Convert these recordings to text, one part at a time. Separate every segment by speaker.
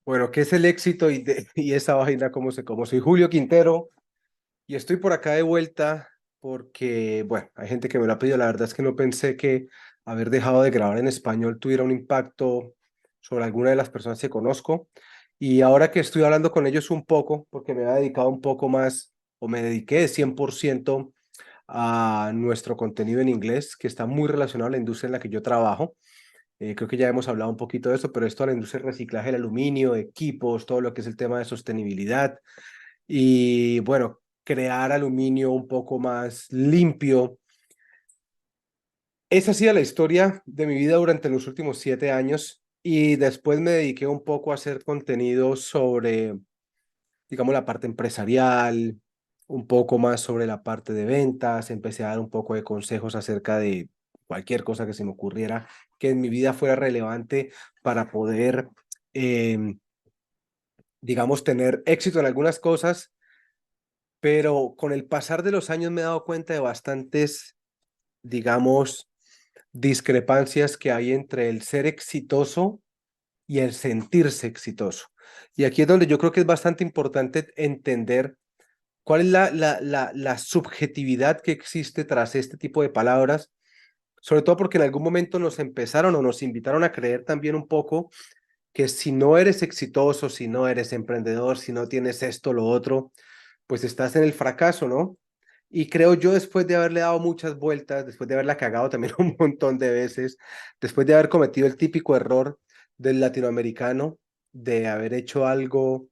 Speaker 1: Bueno, ¿qué es el éxito y esa vaina? ¿Cómo se como? Soy Julio Quintero y estoy por acá de vuelta porque, bueno, hay gente que me lo ha pedido. La verdad es que no pensé que haber dejado de grabar en español tuviera un impacto sobre alguna de las personas que conozco. Y ahora que estoy hablando con ellos un poco, porque me he dedicado un poco más, o me dediqué 100% a nuestro contenido en inglés, que está muy relacionado a la industria en la que yo trabajo. Creo que ya hemos hablado un poquito de eso, pero esto a la industria del reciclaje del aluminio, equipos, todo lo que es el tema de sostenibilidad y bueno, crear aluminio un poco más limpio. Esa ha sido la historia de mi vida durante los últimos 7 años y después me dediqué un poco a hacer contenido sobre, digamos, la parte empresarial, un poco más sobre la parte de ventas, empecé a dar un poco de consejos acerca de cualquier cosa que se me ocurriera que en mi vida fuera relevante para poder, em, digamos, tener éxito en algunas cosas, pero con el pasar de los años me he dado cuenta de bastantes, digamos, discrepancias que hay entre el ser exitoso y el sentirse exitoso. Y aquí es donde yo creo que es bastante importante entender cuál es la subjetividad que existe tras este tipo de palabras, sobre todo porque en algún momento nos empezaron o nos invitaron a creer también un poco que si no eres exitoso, si no eres emprendedor, si no tienes esto, lo otro, pues estás en el fracaso, ¿no? Y creo yo, después de haberle dado muchas vueltas, después de haberla cagado también un montón de veces, después de haber cometido el típico error del latinoamericano, de haber hecho algo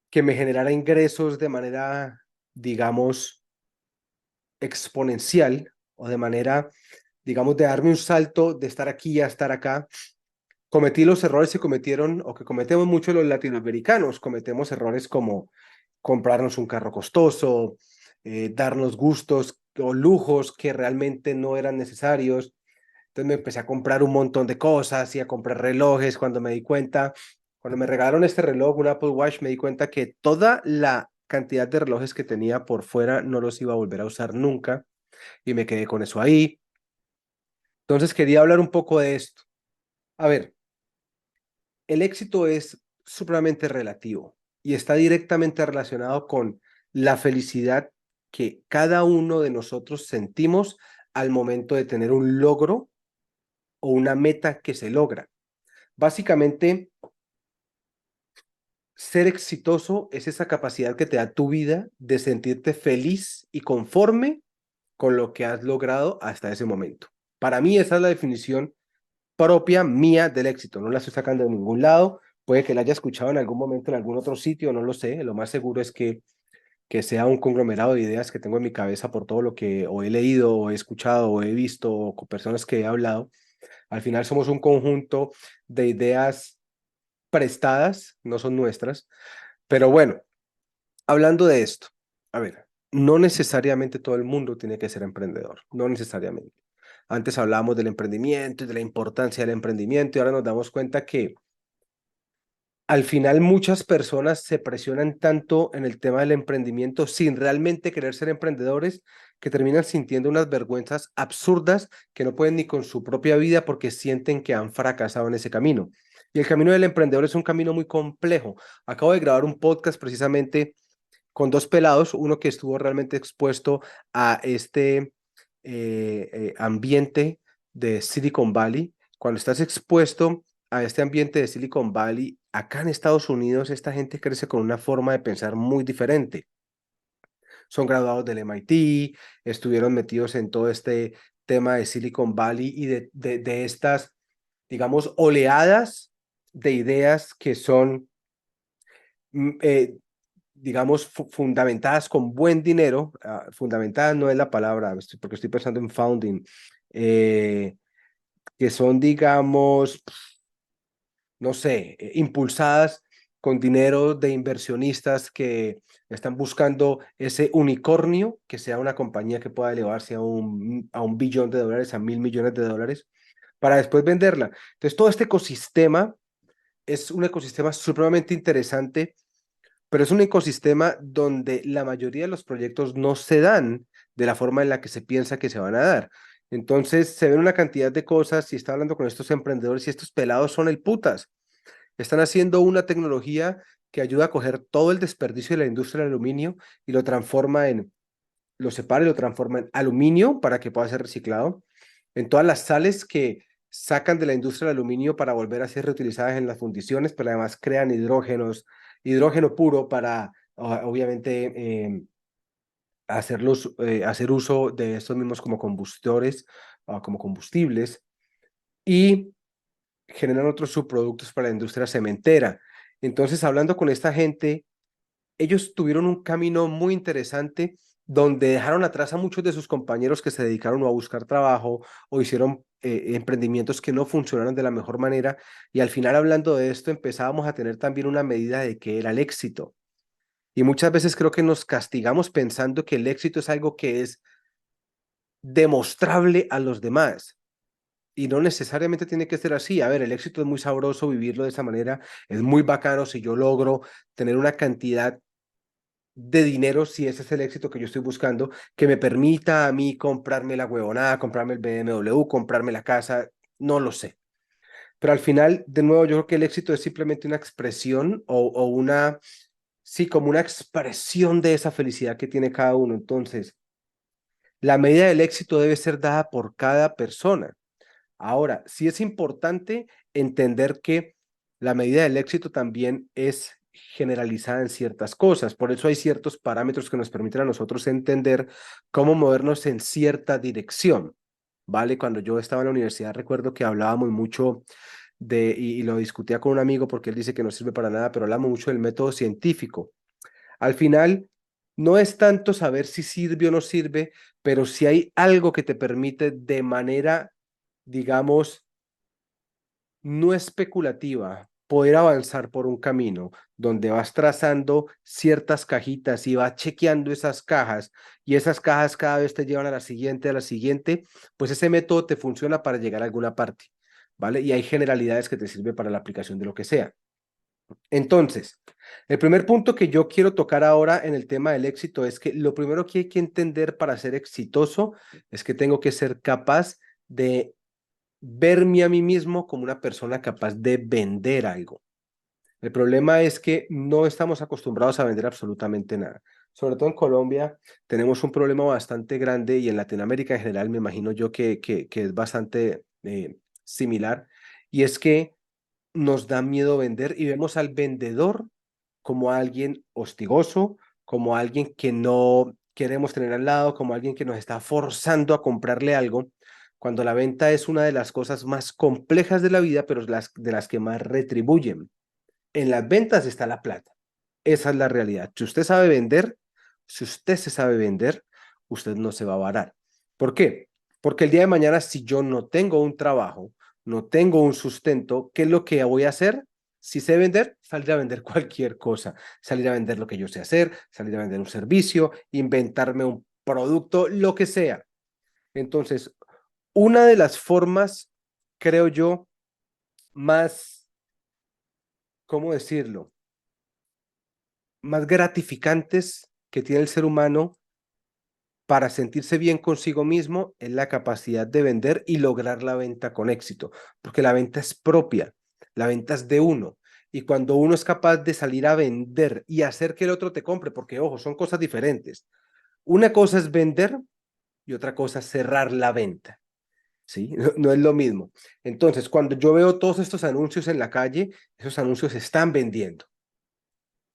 Speaker 1: que me generara ingresos de manera, digamos, exponencial o de manera, digamos, de darme un salto de estar aquí a estar acá, cometí los errores que cometieron o que cometemos muchos los latinoamericanos. Cometemos errores como comprarnos un carro costoso, darnos gustos o lujos que realmente no eran necesarios. Entonces me empecé a comprar un montón de cosas y a comprar relojes. Cuando me di cuenta, cuando me regalaron este reloj, un Apple Watch, me di cuenta que toda la cantidad de relojes que tenía por fuera no los iba a volver a usar nunca y me quedé con eso ahí. Entonces quería hablar un poco de esto. A ver, el éxito es supremamente relativo y está directamente relacionado con la felicidad que cada uno de nosotros sentimos al momento de tener un logro o una meta que se logra. Básicamente, ser exitoso es esa capacidad que te da tu vida de sentirte feliz y conforme con lo que has logrado hasta ese momento. Para mí esa es la definición propia mía del éxito. No la estoy sacando de ningún lado. Puede que la haya escuchado en algún momento en algún otro sitio, no lo sé. Lo más seguro es que sea un conglomerado de ideas que tengo en mi cabeza por todo lo que o he leído, o he escuchado, o he visto, o con personas que he hablado. Al final somos un conjunto de ideas prestadas, no son nuestras. Pero bueno, hablando de esto, a ver, no necesariamente todo el mundo tiene que ser emprendedor, no necesariamente. Antes hablábamos del emprendimiento y de la importancia del emprendimiento y ahora nos damos cuenta que al final muchas personas se presionan tanto en el tema del emprendimiento sin realmente querer ser emprendedores que terminan sintiendo unas vergüenzas absurdas que no pueden ni con su propia vida porque sienten que han fracasado en ese camino. Y el camino del emprendedor es un camino muy complejo. Acabo de grabar un podcast precisamente con dos pelados, uno que estuvo realmente expuesto a este ambiente de Silicon Valley. Cuando estás expuesto a este ambiente de Silicon Valley, acá en Estados Unidos, esta gente crece con una forma de pensar muy diferente. Son graduados del MIT, estuvieron metidos en todo este tema de Silicon Valley y de estas, digamos, oleadas de ideas que son mm, eh, digamos, fundamentadas con buen dinero. Fundamentadas no es la palabra, porque estoy pensando en founding, eh, que son, digamos, no sé, impulsadas con dinero de inversionistas que están buscando ese unicornio, que sea una compañía que pueda elevarse a un billón de dólares, a 1.000 millones de dólares, para después venderla. Entonces, todo este ecosistema es un ecosistema supremamente interesante, pero es un ecosistema donde la mayoría de los proyectos no se dan de la forma en la que se piensa que se van a dar. Entonces se ven una cantidad de cosas y está hablando con estos emprendedores y estos pelados son el putas. Están haciendo una tecnología que ayuda a coger todo el desperdicio de la industria del aluminio y lo separa y lo transforma en aluminio para que pueda ser reciclado, en todas las sales que sacan de la industria del aluminio para volver a ser reutilizadas en las fundiciones, pero además crean hidrógeno puro para, obviamente, hacer uso de estos mismos como combustores, como combustibles, y generan otros subproductos para la industria cementera. Entonces, hablando con esta gente, ellos tuvieron un camino muy interesante donde dejaron atrás a muchos de sus compañeros que se dedicaron a buscar trabajo o hicieron emprendimientos que no funcionaron de la mejor manera. Y al final, hablando de esto, empezábamos a tener también una medida de qué era el éxito. Y muchas veces creo que nos castigamos pensando que el éxito es algo que es demostrable a los demás. Y no necesariamente tiene que ser así. A ver, el éxito es muy sabroso vivirlo de esa manera. Es muy bacano si yo logro tener una cantidad de dinero, si ese es el éxito que yo estoy buscando, que me permita a mí comprarme la huevonada, comprarme el BMW, comprarme la casa, no lo sé. Pero al final, de nuevo, yo creo que el éxito es simplemente una expresión o una, sí, como una expresión de esa felicidad que tiene cada uno. Entonces, la medida del éxito debe ser dada por cada persona. Ahora, sí es importante entender que la medida del éxito también es generalizada en ciertas cosas. Por eso hay ciertos parámetros que nos permiten a nosotros entender cómo movernos en cierta dirección. ¿Vale? Cuando yo estaba en la universidad recuerdo que hablábamos mucho y lo discutía con un amigo porque él dice que no sirve para nada, pero hablamos mucho del método científico. Al final, no es tanto saber si sirve o no sirve, pero si hay algo que te permite de manera, digamos, no especulativa, poder avanzar por un camino donde vas trazando ciertas cajitas y vas chequeando esas cajas y esas cajas cada vez te llevan a la siguiente, pues ese método te funciona para llegar a alguna parte, ¿vale? Y hay generalidades que te sirven para la aplicación de lo que sea. Entonces, el primer punto que yo quiero tocar ahora en el tema del éxito es que lo primero que hay que entender para ser exitoso es que tengo que ser capaz de verme a mí mismo como una persona capaz de vender algo. El problema es que no estamos acostumbrados a vender absolutamente nada. Sobre todo en Colombia tenemos un problema bastante grande y en Latinoamérica en general me imagino yo que es bastante similar y es que nos da miedo vender y vemos al vendedor como alguien hostigoso, como alguien que no queremos tener al lado, como alguien que nos está forzando a comprarle algo, cuando la venta es una de las cosas más complejas de la vida, pero de las que más retribuyen. En las ventas está la plata. Esa es la realidad. Si usted sabe vender, si usted se sabe vender, usted no se va a varar. ¿Por qué? Porque el día de mañana, si yo no tengo un trabajo, no tengo un sustento, ¿qué es lo que voy a hacer? Si sé vender, salir a vender cualquier cosa, salir a vender lo que yo sé hacer, salir a vender un servicio, inventarme un producto, lo que sea. Entonces, una de las formas, creo yo, más, ¿cómo decirlo? Más gratificantes que tiene el ser humano para sentirse bien consigo mismo es la capacidad de vender y lograr la venta con éxito, porque la venta es propia, la venta es de uno. Y cuando uno es capaz de salir a vender y hacer que el otro te compre, porque ojo, son cosas diferentes. Una cosa es vender y otra cosa es cerrar la venta. ¿Sí? No es lo mismo. Entonces, cuando yo veo todos estos anuncios en la calle, esos anuncios están vendiendo,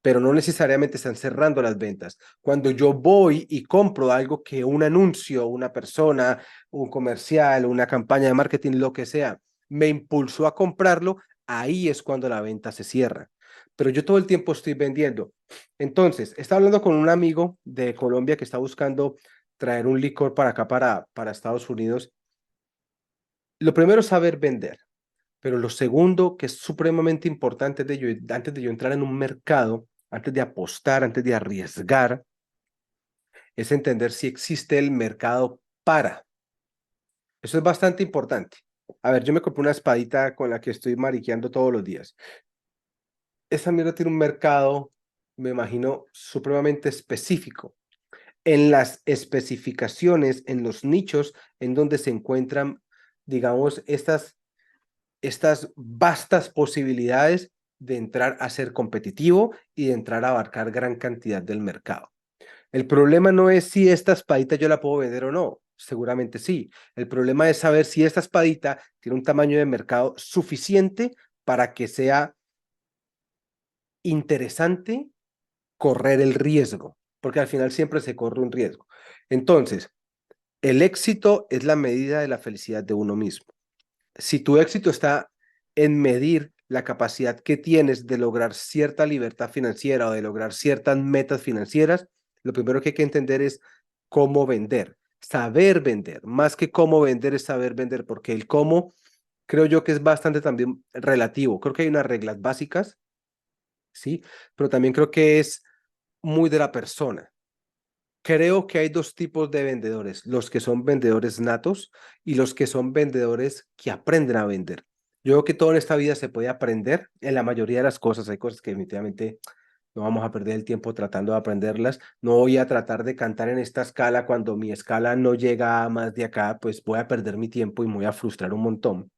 Speaker 1: pero no necesariamente están cerrando las ventas. Cuando yo voy y compro algo que un anuncio, una persona, un comercial, una campaña de marketing, lo que sea, me impulsó a comprarlo, ahí es cuando la venta se cierra. Pero yo todo el tiempo estoy vendiendo. Entonces, estaba hablando con un amigo de Colombia que está buscando traer un licor para acá, para Estados Unidos. Lo primero es saber vender. Pero lo segundo, que es supremamente importante antes de yo entrar en un mercado, antes de apostar, antes de arriesgar, es entender si existe el mercado para. Eso es bastante importante. A ver, yo me compré una espadita con la que estoy mariqueando todos los días. Esa mierda tiene un mercado, me imagino, supremamente específico. En las especificaciones, en los nichos en donde se encuentran, digamos, estas vastas posibilidades de entrar a ser competitivo y de entrar a abarcar gran cantidad del mercado. El problema no es si esta espadita yo la puedo vender o no, seguramente sí. El problema es saber si esta espadita tiene un tamaño de mercado suficiente para que sea interesante correr el riesgo, porque al final siempre se corre un riesgo. Entonces, el éxito es la medida de la felicidad de uno mismo. Si tu éxito está en medir la capacidad que tienes de lograr cierta libertad financiera o de lograr ciertas metas financieras, lo primero que hay que entender es cómo vender, saber vender, más que cómo vender es saber vender, porque el cómo creo yo que es bastante también relativo. Creo que hay unas reglas básicas, ¿sí? Pero también creo que es muy de la persona. Creo que hay dos tipos de vendedores, los que son vendedores natos y los que son vendedores que aprenden a vender. Yo creo que todo en esta vida se puede aprender, en la mayoría de las cosas, hay cosas que definitivamente no vamos a perder el tiempo tratando de aprenderlas. No voy a tratar de cantar en esta escala cuando mi escala no llega a más de acá, pues voy a perder mi tiempo y me voy a frustrar un montón.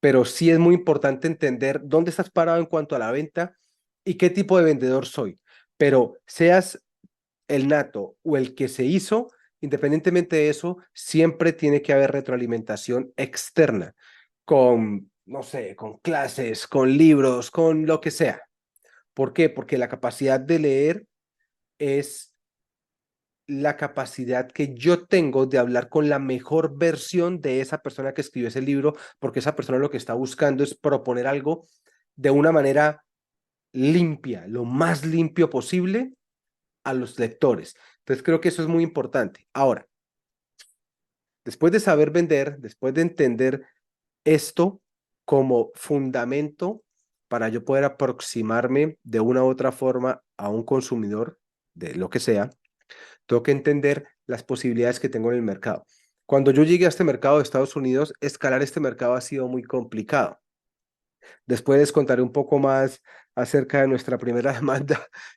Speaker 1: Pero sí es muy importante entender dónde estás parado en cuanto a la venta y qué tipo de vendedor soy. Pero seas el nato o el que se hizo, independientemente de eso, siempre tiene que haber retroalimentación externa con, no sé, con clases, con libros, con lo que sea. ¿Por qué? Porque la capacidad de leer es la capacidad que yo tengo de hablar con la mejor versión de esa persona que escribió ese libro, porque esa persona lo que está buscando es proponer algo de una manera limpia, lo más limpio posible a los lectores. Entonces creo que eso es muy importante. Ahora, después de saber vender, después de entender esto como fundamento para yo poder aproximarme de una u otra forma a un consumidor de lo que sea, tengo que entender las posibilidades que tengo en el mercado. Cuando yo llegué a este mercado de Estados Unidos, escalar este mercado ha sido muy complicado. Después les contaré un poco más acerca de nuestra primera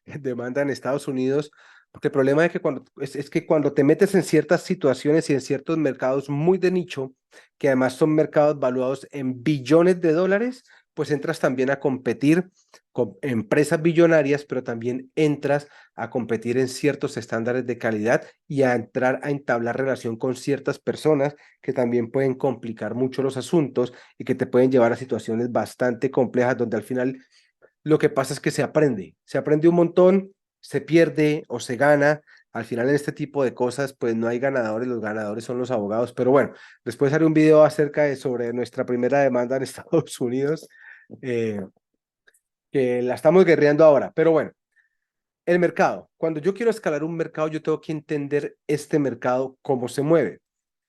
Speaker 1: demanda en Estados Unidos, porque el problema es que cuando te metes en ciertas situaciones y en ciertos mercados muy de nicho, que además son mercados valuados en billones de dólares, pues entras también a competir con empresas billonarias, pero también entras a competir en ciertos estándares de calidad y a entrar a entablar relación con ciertas personas que también pueden complicar mucho los asuntos y que te pueden llevar a situaciones bastante complejas donde al final lo que pasa es que se aprende un montón, se pierde o se gana. Al final en este tipo de cosas pues no hay ganadores, los ganadores son los abogados, pero bueno, después haré un video acerca de sobre nuestra primera demanda en Estados Unidos, eh, que la estamos guerreando ahora, pero bueno. El mercado. Cuando yo quiero escalar un mercado, yo tengo que entender este mercado, cómo se mueve.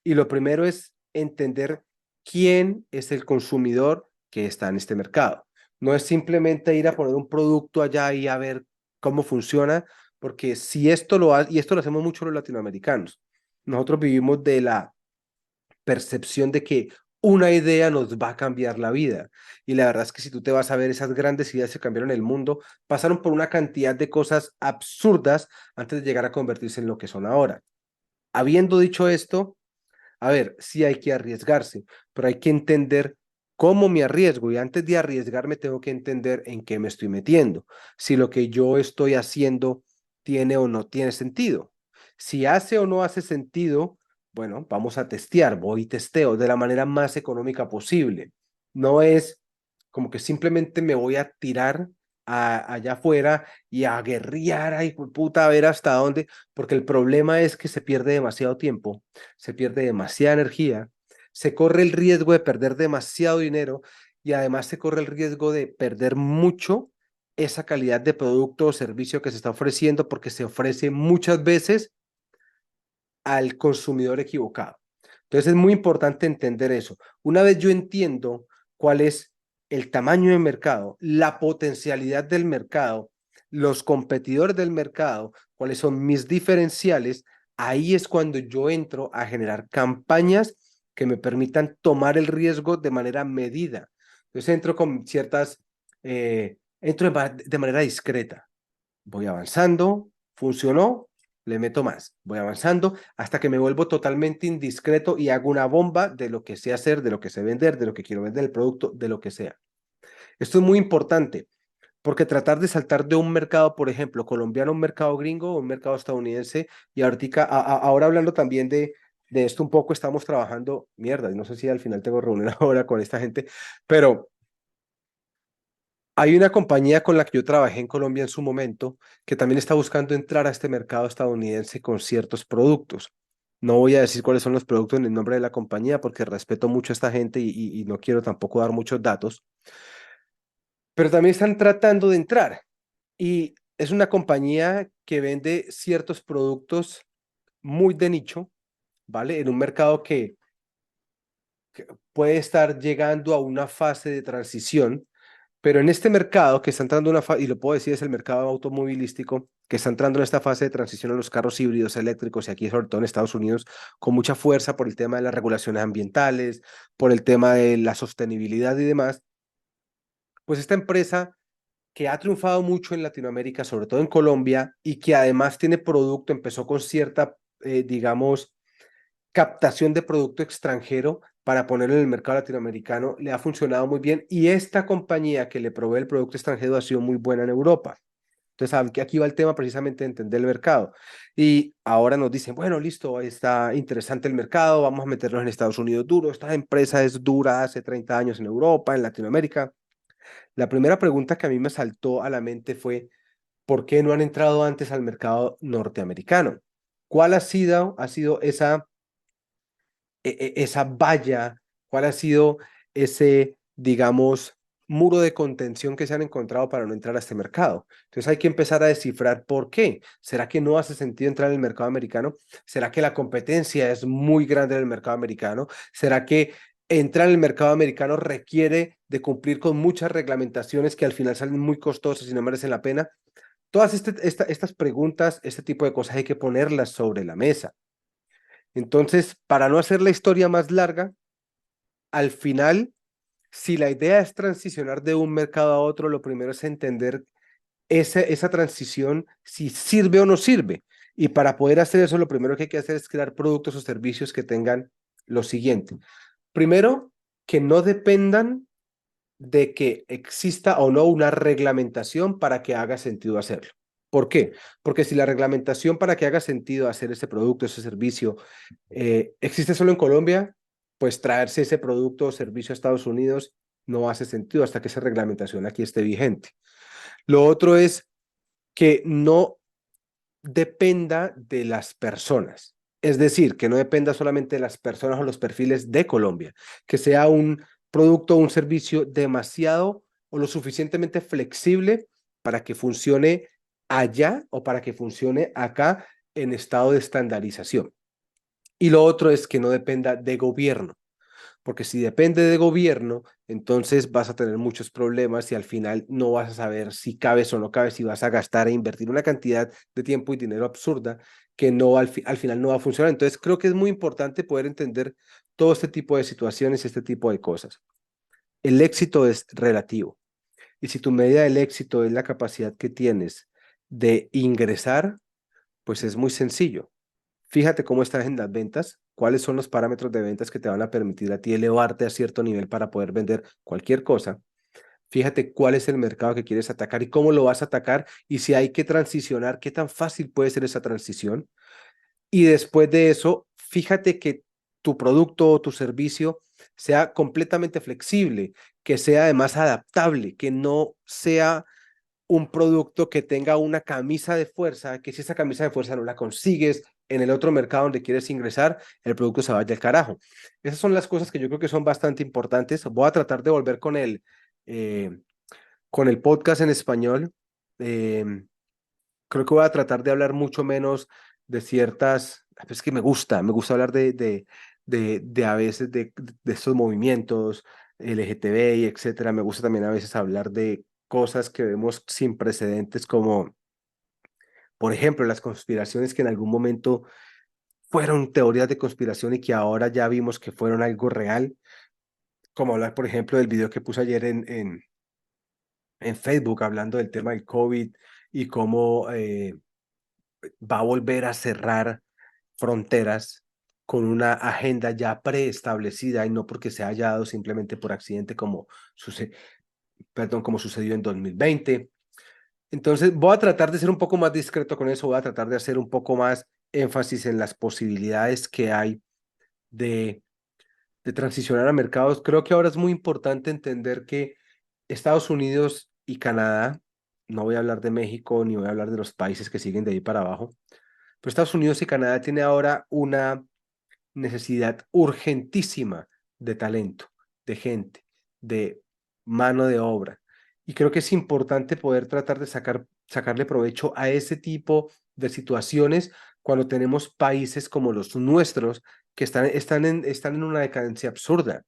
Speaker 1: Y lo primero es entender quién es el consumidor que está en este mercado. No es simplemente ir a poner un producto allá y a ver cómo funciona, porque si esto lo y esto lo hacemos mucho los latinoamericanos. Nosotros vivimos de la percepción de que una idea nos va a cambiar la vida. Y la verdad es que si tú te vas a ver esas grandes ideas que cambiaron el mundo, pasaron por una cantidad de cosas absurdas antes de llegar a convertirse en lo que son ahora. Habiendo dicho esto, a ver, sí hay que arriesgarse, pero hay que entender cómo me arriesgo y antes de arriesgarme tengo que entender en qué me estoy metiendo, si lo que yo estoy haciendo tiene o no tiene sentido. Si hace o no hace sentido, bueno, vamos a testear, voy y testeo de la manera más económica posible. No es como que simplemente me voy a tirar allá afuera y a guerrear, ay, puta, a ver hasta dónde, porque el problema es que se pierde demasiado tiempo, se pierde demasiada energía, se corre el riesgo de perder demasiado dinero y además se corre el riesgo de perder mucho esa calidad de producto o servicio que se está ofreciendo porque se ofrece muchas veces al consumidor equivocado. Entonces es muy importante entender eso. Una vez yo entiendo cuál es el tamaño del mercado, la potencialidad del mercado, los competidores del mercado, cuáles son mis diferenciales, ahí es cuando yo entro a generar campañas que me permitan tomar el riesgo de manera medida. Entonces entro con entro de manera discreta. Voy avanzando, funcionó, le meto más. Voy avanzando hasta que me vuelvo totalmente indiscreto y hago una bomba de lo que sé hacer, de lo que sé vender, de lo que quiero vender, el producto, de lo que sea. Esto es muy importante porque tratar de saltar de un mercado, por ejemplo, colombiano a un mercado gringo o un mercado estadounidense, y ahorita, ahora hablando también de esto un poco, estamos trabajando, mierda, no sé si al final tengo reunión ahora con esta gente, pero hay una compañía con la que yo trabajé en Colombia en su momento que también está buscando entrar a este mercado estadounidense con ciertos productos. No voy a decir cuáles son los productos en el nombre de la compañía porque respeto mucho a esta gente y no quiero tampoco dar muchos datos, pero también están tratando de entrar y es una compañía que vende ciertos productos muy de nicho, ¿vale? En un mercado que puede estar llegando a una fase de transición. Pero en este mercado que está entrando una fase, y lo puedo decir, es el mercado automovilístico, que está entrando en esta fase de transición a los carros híbridos eléctricos, y aquí sobre todo en Estados Unidos, con mucha fuerza por el tema de las regulaciones ambientales, por el tema de la sostenibilidad y demás, pues esta empresa que ha triunfado mucho en Latinoamérica, sobre todo en Colombia, y que además tiene producto, empezó con cierta, digamos, captación de producto extranjero para ponerlo en el mercado latinoamericano, le ha funcionado muy bien y esta compañía que le provee el producto extranjero ha sido muy buena en Europa. Entonces, aquí va el tema precisamente de entender el mercado. Y ahora nos dicen, bueno, listo, está interesante el mercado, vamos a meternos en Estados Unidos duro. Esta empresa es dura hace 30 años en Europa, en Latinoamérica. La primera pregunta que a mí me saltó a la mente fue, ¿por qué no han entrado antes al mercado norteamericano? ¿Cuál ha sido esa valla, cuál ha sido ese, digamos, muro de contención que se han encontrado para no entrar a este mercado? Entonces hay que empezar a descifrar por qué. ¿Será que no hace sentido entrar en el mercado americano? ¿Será que la competencia es muy grande en el mercado americano? ¿Será que entrar en el mercado americano requiere de cumplir con muchas reglamentaciones que al final salen muy costosas y no merecen la pena? Todas estas preguntas, este tipo de cosas hay que ponerlas sobre la mesa. Entonces, para no hacer la historia más larga, al final, si la idea es transicionar de un mercado a otro, lo primero es entender esa transición, si sirve o no sirve. Y para poder hacer eso, lo primero que hay que hacer es crear productos o servicios que tengan lo siguiente. Primero, que no dependan de que exista o no una reglamentación para que haga sentido hacerlo. ¿Por qué? Porque si la reglamentación para que haga sentido hacer ese producto, ese servicio, existe solo en Colombia, pues traerse ese producto o servicio a Estados Unidos no hace sentido hasta que esa reglamentación aquí esté vigente. Lo otro es que no dependa de las personas. Es decir, que no dependa solamente de las personas o los perfiles de Colombia, que sea un producto o un servicio demasiado o lo suficientemente flexible para que funcione allá o para que funcione acá en estado de estandarización. Y lo otro es que no dependa de gobierno, porque si depende de gobierno, entonces vas a tener muchos problemas y al final no vas a saber si cabes o no cabes, si vas a gastar e invertir una cantidad de tiempo y dinero absurda que no al final no va a funcionar. Entonces creo que es muy importante poder entender todo este tipo de situaciones, este tipo de cosas. El éxito es relativo y si tu medida del éxito es la capacidad que tienes de ingresar, pues es muy sencillo. Fíjate cómo estás en las ventas, cuáles son los parámetros de ventas que te van a permitir a ti elevarte a cierto nivel para poder vender cualquier cosa. Fíjate cuál es el mercado que quieres atacar y cómo lo vas a atacar y si hay que transicionar, qué tan fácil puede ser esa transición. Y después de eso, fíjate que tu producto o tu servicio sea completamente flexible, que sea además adaptable, que no sea un producto que tenga una camisa de fuerza, que si esa camisa de fuerza no la consigues en el otro mercado donde quieres ingresar, el producto se vaya al carajo. Esas son las cosas que yo creo que son bastante importantes. Voy a tratar de volver eh, con el podcast en español. Eh, Creo que voy a tratar de hablar mucho menos de ciertas, es que me gusta hablar de a veces de estos movimientos LGTB y etcétera. Me gusta también a veces hablar de cosas que vemos sin precedentes como, por ejemplo, las conspiraciones que en algún momento fueron teorías de conspiración y que ahora ya vimos que fueron algo real, como hablar, por ejemplo, del video que puse ayer en Facebook hablando del tema del COVID y cómo va a volver a cerrar fronteras con una agenda ya preestablecida y no porque se haya dado simplemente por accidente como sucede. perdón, como sucedió en 2020. Entonces, voy a tratar de ser un poco más discreto con eso, voy a tratar de hacer un poco más énfasis en las posibilidades que hay de, de transicionar a mercados. Creo que ahora es muy importante entender que Estados Unidos y Canadá, no voy a hablar de México ni voy a hablar de los países que siguen de ahí para abajo, pero Estados Unidos y Canadá tiene ahora una necesidad urgentísima de talento, de gente, de mano de obra. Y creo que es importante poder tratar de sacarle provecho a ese tipo de situaciones cuando tenemos países como los nuestros que están en una decadencia absurda.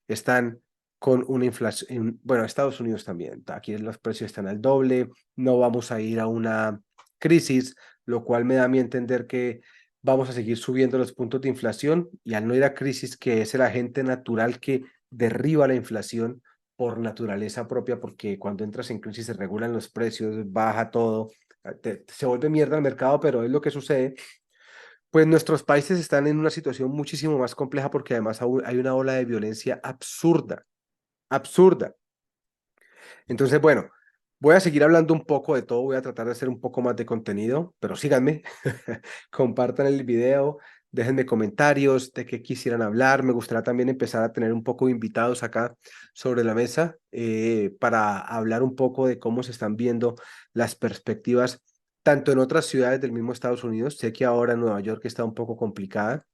Speaker 1: Están con una inflación, bueno, Estados Unidos también, aquí los precios están al doble, no vamos a ir a una crisis, lo cual me da a mí entender que vamos a seguir subiendo los puntos de inflación y al no ir a crisis, que es el agente natural que derriba la inflación por naturaleza propia, porque cuando entras en crisis se regulan los precios, baja todo, se vuelve mierda el mercado, pero es lo que sucede. Pues nuestros países están en una situación muchísimo más compleja porque además hay una ola de violencia absurda, absurda. Entonces, bueno, voy a seguir hablando un poco de todo, voy a tratar de hacer un poco más de contenido, pero síganme, compartan el video, déjenme comentarios de qué quisieran hablar. Me gustaría también empezar a tener un poco de invitados acá sobre la mesa para hablar un poco de cómo se están viendo las perspectivas tanto en otras ciudades del mismo Estados Unidos. Sé que ahora Nueva York está un poco complicada.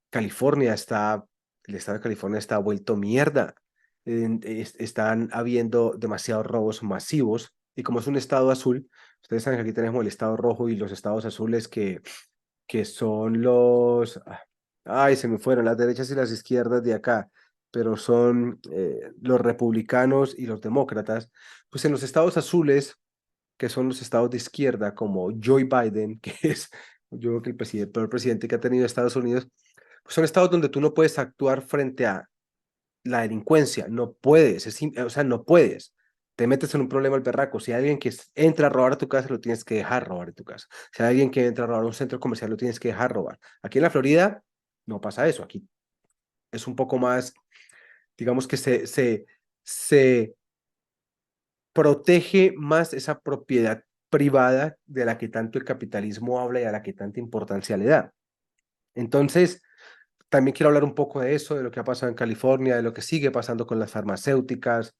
Speaker 1: California está, el estado de California está vuelto mierda. Están habiendo demasiados robos masivos y como es un estado azul, ustedes saben que aquí tenemos el estado rojo y los estados azules que son ay, se me fueron las derechas y las izquierdas de acá, pero son los republicanos y los demócratas. Pues en los estados azules, que son los estados de izquierda, como Joe Biden, que es yo creo que el peor presidente que ha tenido Estados Unidos, pues son estados donde tú no puedes actuar frente a la delincuencia, no puedes, o sea, no puedes. Te metes en un problema al berraco. Si hay alguien que entra a robar a tu casa, lo tienes que dejar robar en tu casa. Si hay alguien que entra a robar a un centro comercial, lo tienes que dejar robar. Aquí en la Florida no pasa eso. Aquí es un poco más, digamos que se protege más esa propiedad privada de la que tanto el capitalismo habla y a la que tanta importancia le da. Entonces, también quiero hablar un poco de eso, de lo que ha pasado en California, de lo que sigue pasando con las farmacéuticas,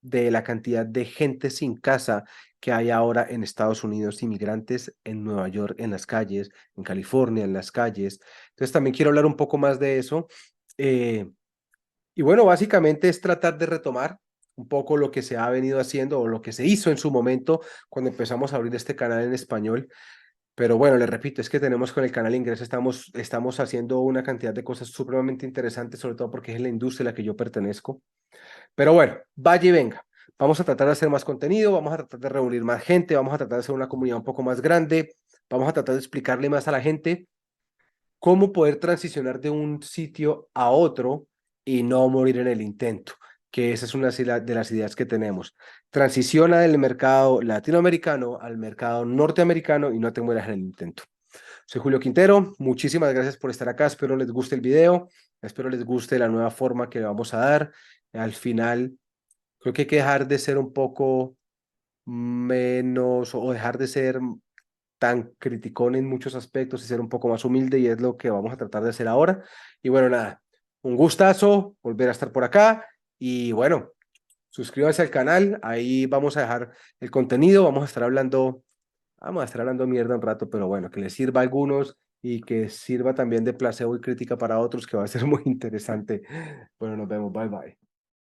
Speaker 1: de la cantidad de gente sin casa que hay ahora en Estados Unidos, inmigrantes en Nueva York, en las calles, en California, en las calles. Entonces también quiero hablar un poco más de eso. Eh, y bueno, básicamente es tratar de retomar un poco lo que se ha venido haciendo o lo que se hizo en su momento cuando empezamos a abrir este canal en español. Pero bueno, les repito, es que tenemos con el canal Ingreso, estamos haciendo una cantidad de cosas supremamente interesantes, sobre todo porque es la industria a la que yo pertenezco. Pero bueno, vaya y venga. Vamos a tratar de hacer más contenido, vamos a tratar de reunir más gente, vamos a tratar de hacer una comunidad un poco más grande, vamos a tratar de explicarle más a la gente cómo poder transicionar de un sitio a otro y no morir en el intento, que esa es una de las ideas que tenemos. Transiciona del mercado latinoamericano al mercado norteamericano y no te mueras en el intento. Soy Julio Quintero, muchísimas gracias por estar acá, espero les guste el video, espero les guste la nueva forma que le vamos a dar. Al final, creo que hay que dejar de ser un poco menos o dejar de ser tan criticón en muchos aspectos y ser un poco más humilde y es lo que vamos a tratar de hacer ahora. Y bueno, nada, un gustazo volver a estar por acá y bueno, suscríbanse al canal, ahí vamos a dejar el contenido, vamos a estar hablando mierda un rato, pero bueno, que les sirva a algunos y que sirva también de placebo y crítica para otros, que va a ser muy interesante. Bueno, nos vemos, bye bye.